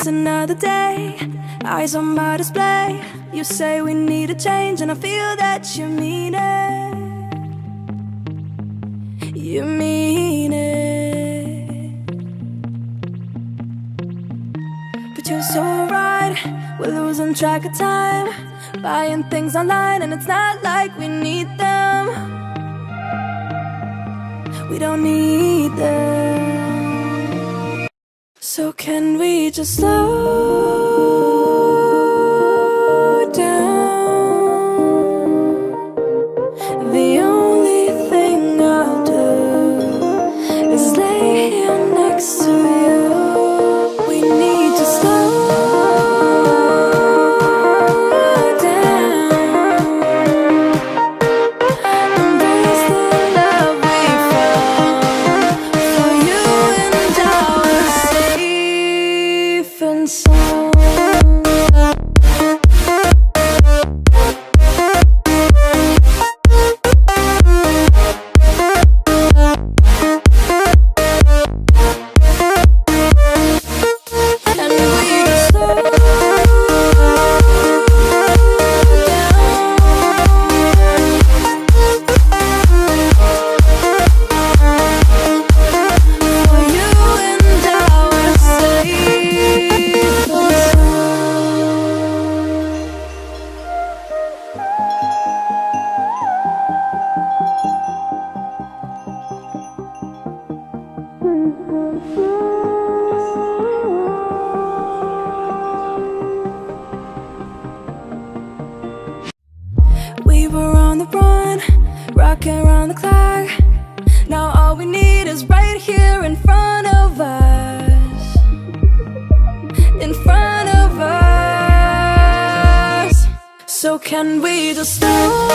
It's another day, eyes on my display. You say we need a change and I feel that you mean it. You mean it. But you're so right, we're losing track of time, buying things online and it's not like we need them. We don't need them. So can we just slow down? The only thing I'll do is lay here next to you. We need to slow down. Embrace the love we found. For you and I are safe and sound. We were on the run, rocking around the clock. Now all we need is right here in front of us. In front of us. So can we just slow